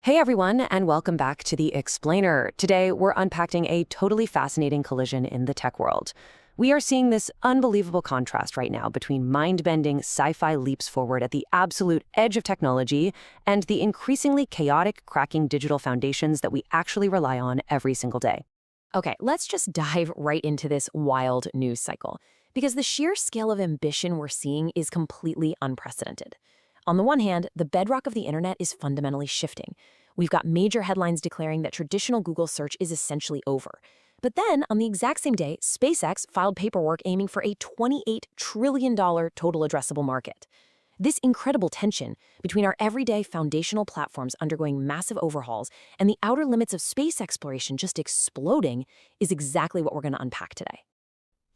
Hey everyone, and welcome back to The Explainer. Today, we're unpacking a totally fascinating collision in the tech world. We are seeing this unbelievable contrast right now between mind-bending sci-fi leaps forward at the absolute edge of technology and the increasingly chaotic, cracking digital foundations that we actually rely on every single day. Okay, let's just dive right into this wild news cycle, because the sheer scale of ambition we're seeing is completely unprecedented. On the one hand, the bedrock of the internet is fundamentally shifting. We've got major headlines declaring that traditional Google search is essentially over. But then, on the exact same day, SpaceX filed paperwork aiming for a $28 trillion total addressable market. This incredible tension between our everyday foundational platforms undergoing massive overhauls and the outer limits of space exploration just exploding is exactly what we're going to unpack today.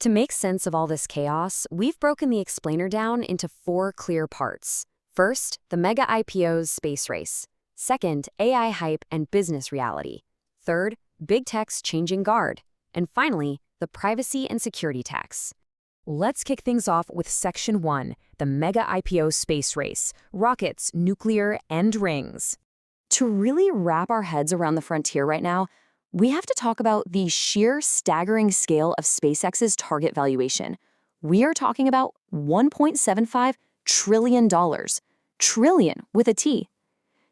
To make sense of all this chaos, we've broken the explainer down into 4 clear parts. First, the mega IPO's space race. Second, AI hype and business reality. Third, big tech's changing guard. And finally, the privacy and security tax. Let's kick things off with Section 1, the mega IPO space race, rockets, nuclear, and rings. To really wrap our heads around the frontier right now, we have to talk about the sheer staggering scale of SpaceX's target valuation. We are talking about $1.75 trillion. Trillion with a T.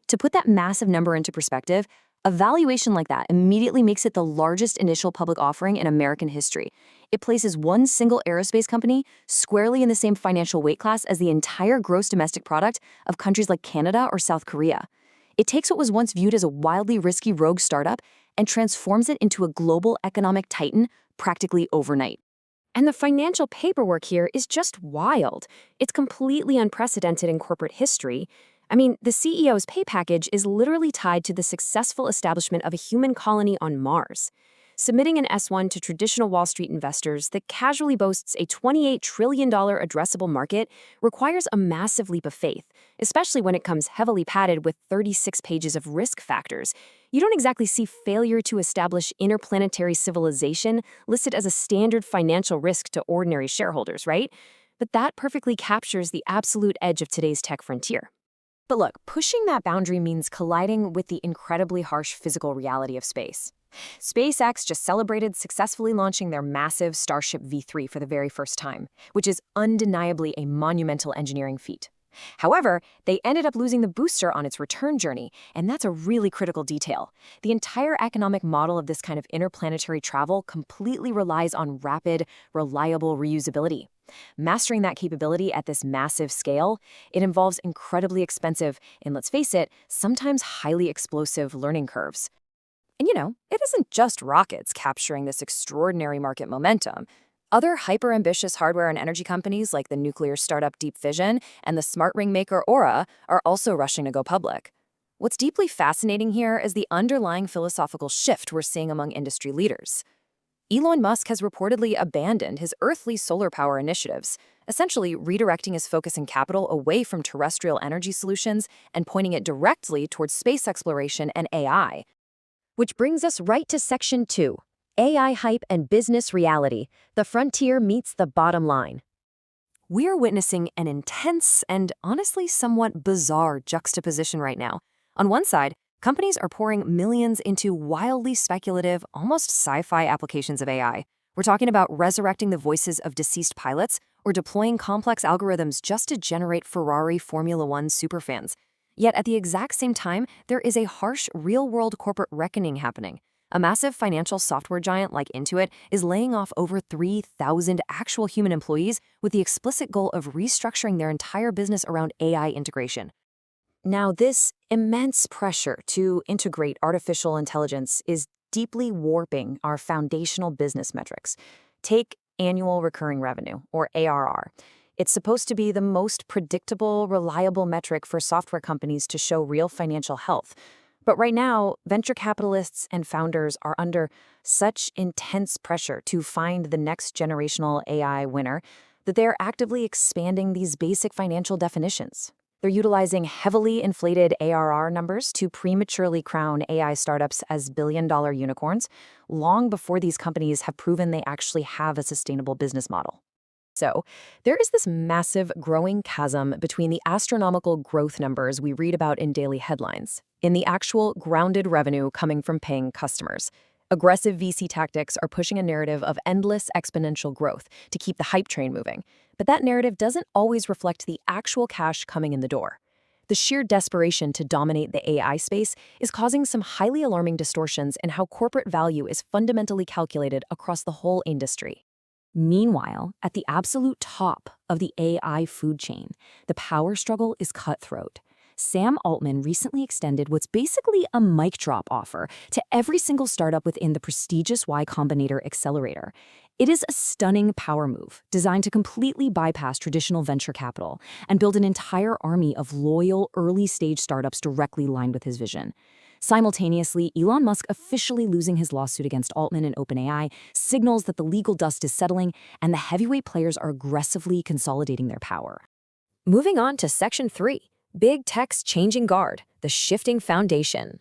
To put that massive number into perspective, a valuation like that immediately makes it the largest initial public offering in American history. It places one single aerospace company squarely in the same financial weight class as the entire gross domestic product of countries like Canada or South Korea. It takes what was once viewed as a wildly risky rogue startup and transforms it into a global economic titan practically overnight. And the financial paperwork here is just wild. It's completely unprecedented in corporate history. I mean, the CEO's pay package is literally tied to the successful establishment of a human colony on Mars. Submitting an S-1 to traditional Wall Street investors that casually boasts a $28 trillion addressable market requires a massive leap of faith, especially when it comes heavily padded with 36 pages of risk factors. You don't exactly see failure to establish interplanetary civilization listed as a standard financial risk to ordinary shareholders, right? But that perfectly captures the absolute edge of today's tech frontier. But look, pushing that boundary means colliding with the incredibly harsh physical reality of space. SpaceX just celebrated successfully launching their massive Starship V3 for the very first time, which is undeniably a monumental engineering feat. However, they ended up losing the booster on its return journey, and that's a really critical detail. The entire economic model of this kind of interplanetary travel completely relies on rapid, reliable reusability. Mastering that capability at this massive scale, it involves incredibly expensive and, let's face it, sometimes highly explosive learning curves. And it isn't just rockets capturing this extraordinary market momentum. Other hyper-ambitious hardware and energy companies like the nuclear startup Deep Fission and the smart ring maker Aura are also rushing to go public. What's deeply fascinating here is the underlying philosophical shift we're seeing among industry leaders. Elon Musk has reportedly abandoned his earthly solar power initiatives, essentially redirecting his focus and capital away from terrestrial energy solutions and pointing it directly towards space exploration and AI. Which brings us right to Section 2. AI hype and business reality. The frontier meets the bottom line. We're witnessing an intense and honestly somewhat bizarre juxtaposition right now. On one side, companies are pouring millions into wildly speculative, almost sci-fi applications of AI. We're talking about resurrecting the voices of deceased pilots or deploying complex algorithms just to generate Ferrari Formula One superfans. Yet at the exact same time, there is a harsh, real-world corporate reckoning happening. A massive financial software giant like Intuit is laying off over 3,000 actual human employees with the explicit goal of restructuring their entire business around AI integration. Now, this immense pressure to integrate artificial intelligence is deeply warping our foundational business metrics. Take annual recurring revenue, or ARR. It's supposed to be the most predictable, reliable metric for software companies to show real financial health. But right now, venture capitalists and founders are under such intense pressure to find the next generational AI winner that they're actively expanding these basic financial definitions. They're utilizing heavily inflated ARR numbers to prematurely crown AI startups as billion-dollar unicorns, long before these companies have proven they actually have a sustainable business model. So, there is this massive growing chasm between the astronomical growth numbers we read about in daily headlines in the actual grounded revenue coming from paying customers. Aggressive VC tactics are pushing a narrative of endless exponential growth to keep the hype train moving, but that narrative doesn't always reflect the actual cash coming in the door. The sheer desperation to dominate the AI space is causing some highly alarming distortions in how corporate value is fundamentally calculated across the whole industry. Meanwhile, at the absolute top of the AI food chain, the power struggle is cutthroat. Sam Altman recently extended what's basically a mic drop offer to every single startup within the prestigious Y Combinator accelerator. It is a stunning power move designed to completely bypass traditional venture capital and build an entire army of loyal, early-stage startups directly aligned with his vision. Simultaneously, Elon Musk officially losing his lawsuit against Altman and OpenAI signals that the legal dust is settling and the heavyweight players are aggressively consolidating their power. Moving on to Section 3. Big Tech's changing guard, the shifting foundation.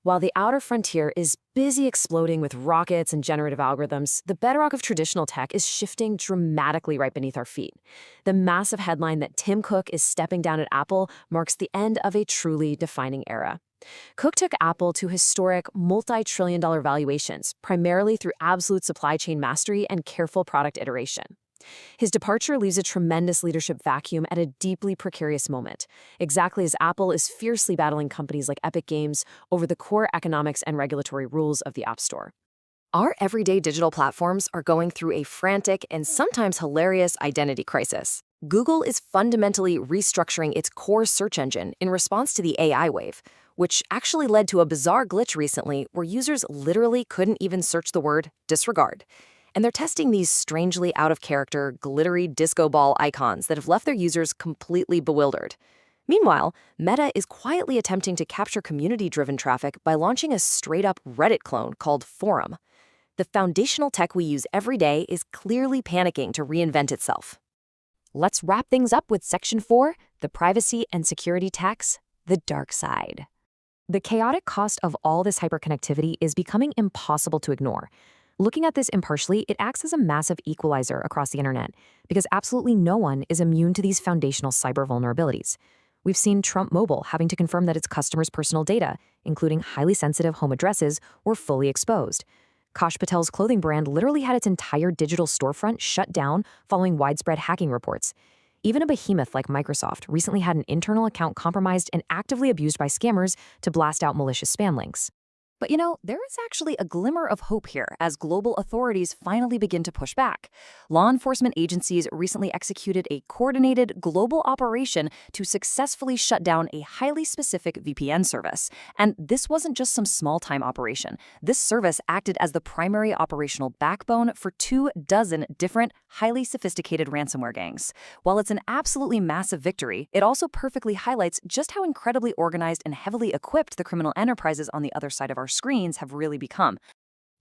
While the outer frontier is busy exploding with rockets and generative algorithms, the bedrock of traditional tech is shifting dramatically right beneath our feet. The massive headline that Tim Cook is stepping down at Apple marks the end of a truly defining era. Cook took Apple to historic multi-trillion-dollar valuations, primarily through absolute supply chain mastery and careful product iteration. His departure leaves a tremendous leadership vacuum at a deeply precarious moment, exactly as Apple is fiercely battling companies like Epic Games over the core economics and regulatory rules of the App Store. Our everyday digital platforms are going through a frantic and sometimes hilarious identity crisis. Google is fundamentally restructuring its core search engine in response to the AI wave, which actually led to a bizarre glitch recently where users literally couldn't even search the word disregard. And they're testing these strangely out-of-character, glittery disco ball icons that have left their users completely bewildered. Meanwhile, Meta is quietly attempting to capture community-driven traffic by launching a straight-up Reddit clone called Forum. The foundational tech we use every day is clearly panicking to reinvent itself. Let's wrap things up with Section 4, the privacy and security tax, the dark side. The chaotic cost of all this hyperconnectivity is becoming impossible to ignore. Looking at this impartially, it acts as a massive equalizer across the internet, because absolutely no one is immune to these foundational cyber vulnerabilities. We've seen Trump Mobile having to confirm that its customers' personal data, including highly sensitive home addresses, were fully exposed. Kash Patel's clothing brand literally had its entire digital storefront shut down following widespread hacking reports. Even a behemoth like Microsoft recently had an internal account compromised and actively abused by scammers to blast out malicious spam links. But there is actually a glimmer of hope here as global authorities finally begin to push back. Law enforcement agencies recently executed a coordinated global operation to successfully shut down a highly specific VPN service. And this wasn't just some small-time operation. This service acted as the primary operational backbone for 24 different, highly sophisticated ransomware gangs. While it's an absolutely massive victory, it also perfectly highlights just how incredibly organized and heavily equipped the criminal enterprises on the other side of our screens have really become.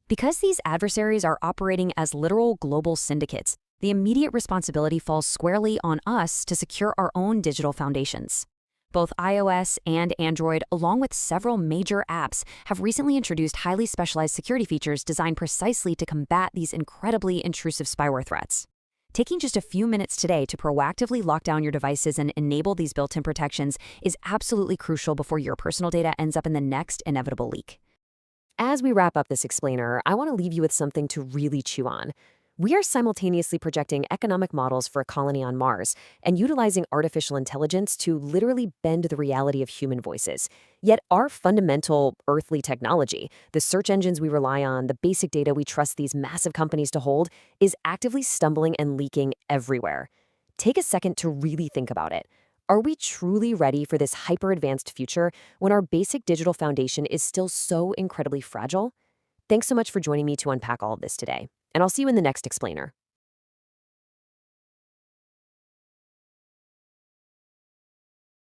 Because these adversaries are operating as literal global syndicates, the immediate responsibility falls squarely on us to secure our own digital foundations. Both iOS and Android, along with several major apps, have recently introduced highly specialized security features designed precisely to combat these incredibly intrusive spyware threats. Taking just a few minutes today to proactively lock down your devices and enable these built-in protections is absolutely crucial before your personal data ends up in the next inevitable leak. As we wrap up this explainer, I want to leave you with something to really chew on. We are simultaneously projecting economic models for a colony on Mars and utilizing artificial intelligence to literally bend the reality of human voices. Yet our fundamental earthly technology, the search engines we rely on, the basic data we trust these massive companies to hold, is actively stumbling and leaking everywhere. Take a second to really think about it. Are we truly ready for this hyper-advanced future when our basic digital foundation is still so incredibly fragile? Thanks so much for joining me to unpack all of this today, and I'll see you in the next explainer.